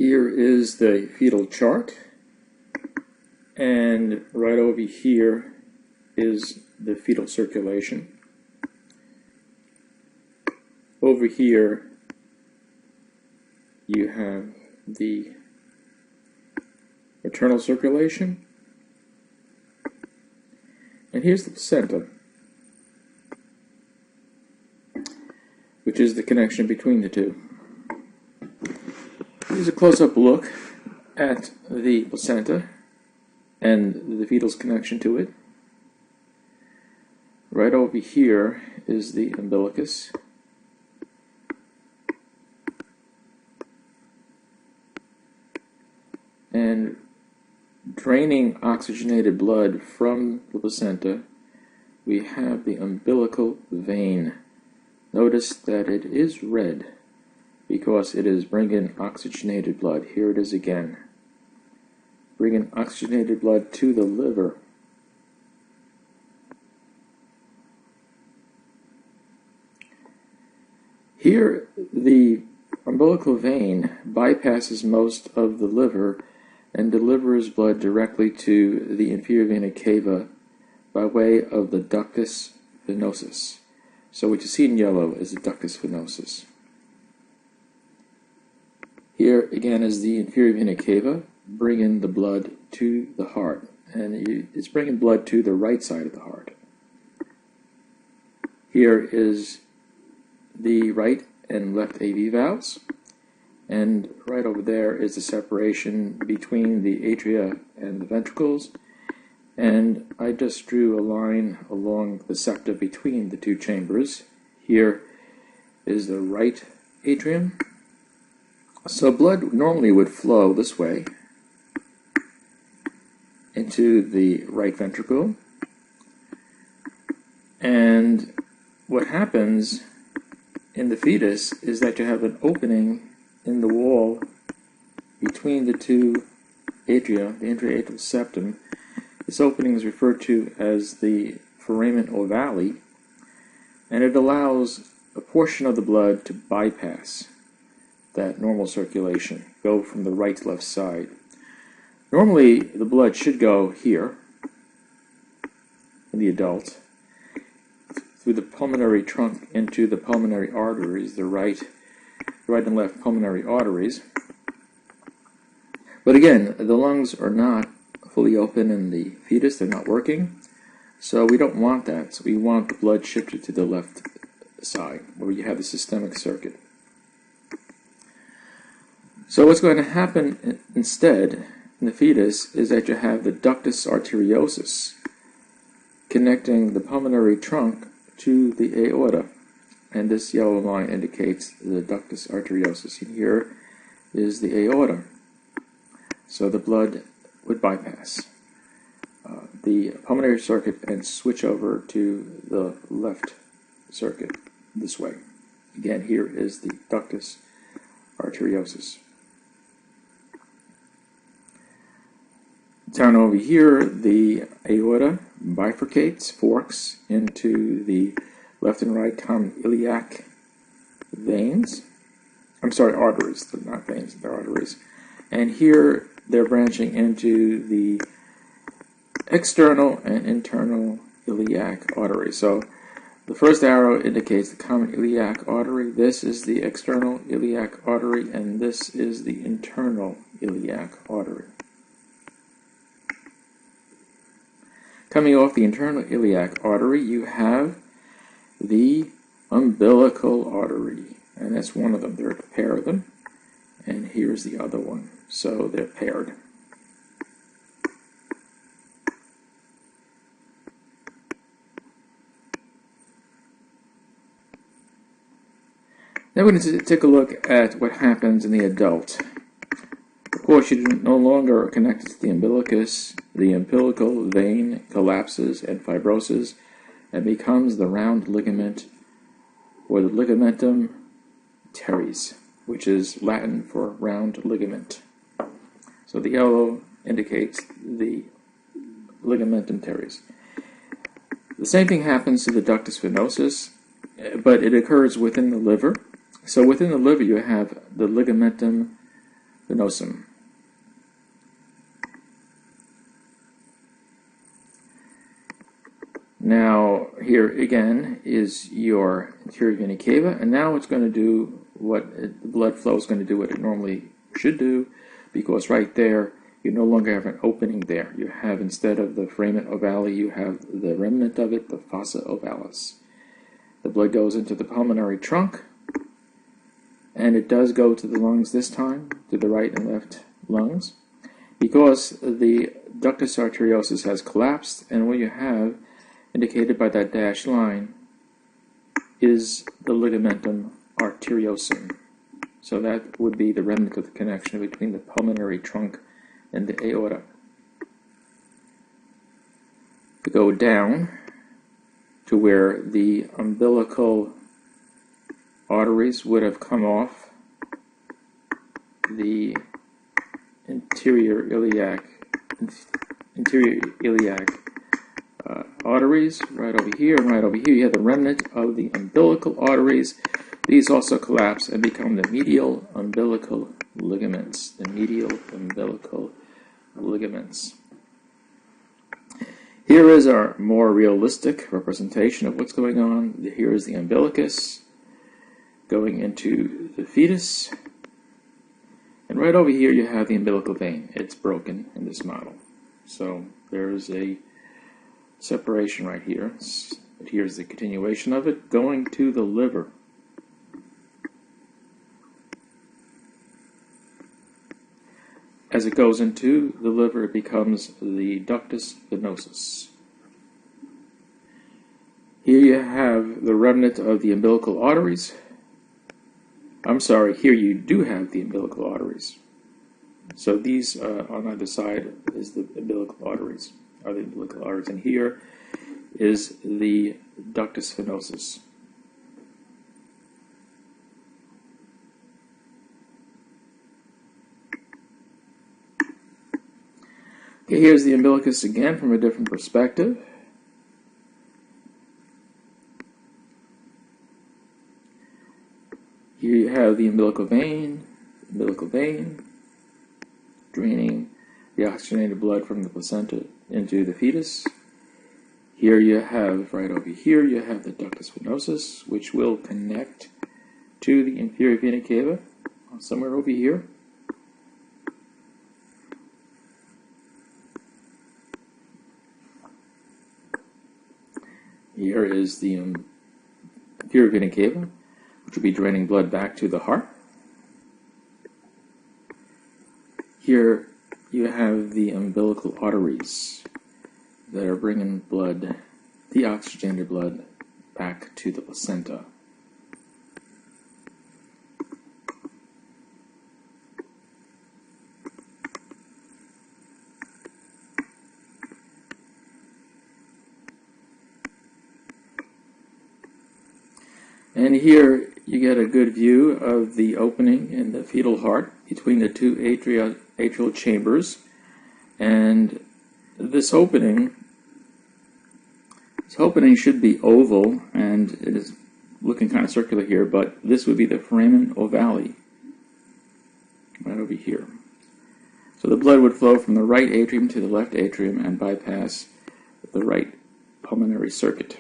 Here is the fetal chart, and right over here is the fetal circulation. Over here you have the maternal circulation, and here's the placenta, which is the connection between the two. Here's a close-up look at the placenta and the fetal's connection to it. Right over here is the umbilicus. And draining oxygenated blood from the placenta, we have the umbilical vein. Notice that it is red because it is bringing oxygenated blood. Here it is again. Bringing oxygenated blood to the liver. Here, the umbilical vein bypasses most of the liver and delivers blood directly to the inferior vena cava by way of the ductus venosus. So what you see in yellow is the ductus venosus. Here again is the inferior vena cava, bringing the blood to the heart, and it's bringing blood to the right side of the heart. Here is the right and left AV valves, and right over there is the separation between the atria and the ventricles, and I just drew a line along the septa between the two chambers. Here is the right atrium. So blood normally would flow this way into the right ventricle, and what happens in the fetus is that you have an opening in the wall between the two atria, the intra-atrial septum. This opening is referred to as the Foramen Ovale, and it allows a portion of the blood to bypass that normal circulation, go from the right to left side. Normally, the blood should go here in the adult, through the pulmonary trunk into the pulmonary arteries, the right and left pulmonary arteries. But again, the lungs are not fully open in the fetus, they're not working, so we don't want that. So we want the blood shifted to the left side, where you have the systemic circuit. So what's going to happen instead in the fetus is that you have the Ductus Arteriosus connecting the pulmonary trunk to the aorta, and this yellow line indicates the Ductus Arteriosus, and here is the aorta. So the blood would bypass the pulmonary circuit and switch over to the left circuit this way. Again, here is the Ductus Arteriosus. Down over here, the aorta bifurcates, forks into the left and right common iliac veins. I'm sorry, arteries. They're not veins, they're arteries. And here they're branching into the external and internal iliac artery. So the first arrow indicates the common iliac artery. This is the external iliac artery, and this is the internal iliac artery. Coming off the internal iliac artery, you have the umbilical artery, and that's one of them. There are a pair of them, and here's the other one. So they're paired. Now we're going to take a look at what happens in the adult. Of course, you no longer are connected to the umbilicus. The umbilical vein collapses and fibroses and becomes the round ligament, or the ligamentum teres, which is Latin for round ligament. So the yellow indicates the ligamentum teres. The same thing happens to the ductus venosus, but it occurs within the liver. So within the liver you have the ligamentum venosum. Now, here again is your inferior vena cava, and now it's going to do what the blood flow is going to do what it normally should do, because right there you no longer have an opening there. You have, instead of the foramen ovale, you have the remnant of it, the fossa ovalis. The blood goes into the pulmonary trunk, and it does go to the lungs this time, to the right and left lungs, because the ductus arteriosus has collapsed, and what you have, indicated by that dashed line, is the ligamentum arteriosum. So that would be the remnant of the connection between the pulmonary trunk and the aorta. To go down to where the umbilical arteries would have come off the interior iliac arteries, right over here and right over here, you have the remnant of the umbilical arteries. These also collapse and become the medial umbilical ligaments. The medial umbilical ligaments. Here is our more realistic representation of what's going on. Here is the umbilicus going into the fetus. And right over here you have the umbilical vein. It's broken in this model. So there's a separation right here. But here's the continuation of it going to the liver. As it goes into the liver, it becomes the ductus venosus. Here you have the remnant of the umbilical arteries. I'm sorry, here you do have the umbilical arteries. So these on either side is the umbilical arteries, and here is the ductus venosus. Okay, here's the umbilicus again from a different perspective. Here you have the umbilical vein, draining the oxygenated blood from the placenta into the fetus. Here you have, right over here, you have the ductus venosus, which will connect to the inferior vena cava, somewhere over here. Here is the inferior vena cava, which will be draining blood back to the heart. Here you have the umbilical arteries that are bringing blood, the oxygenated blood, back to the placenta. And here you get a good view of the opening in the fetal heart between the two atrial chambers. And this opening should be oval, and it is looking kind of circular here, but this would be the Foramen Ovale, right over here. So the blood would flow from the right atrium to the left atrium and bypass the right pulmonary circuit.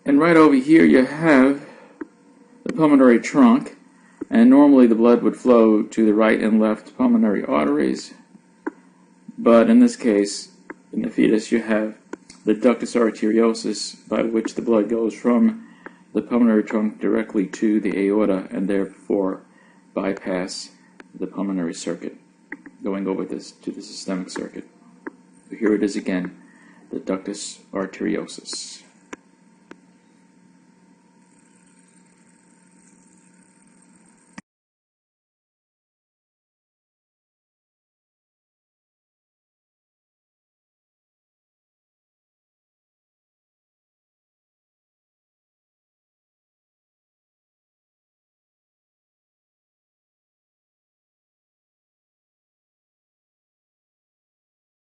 And right over here you have the pulmonary trunk, and normally the blood would flow to the right and left pulmonary arteries, but in this case, in the fetus, you have the ductus arteriosus, by which the blood goes from the pulmonary trunk directly to the aorta and therefore bypass the pulmonary circuit, going over this to the systemic circuit. So here it is again, the ductus arteriosus.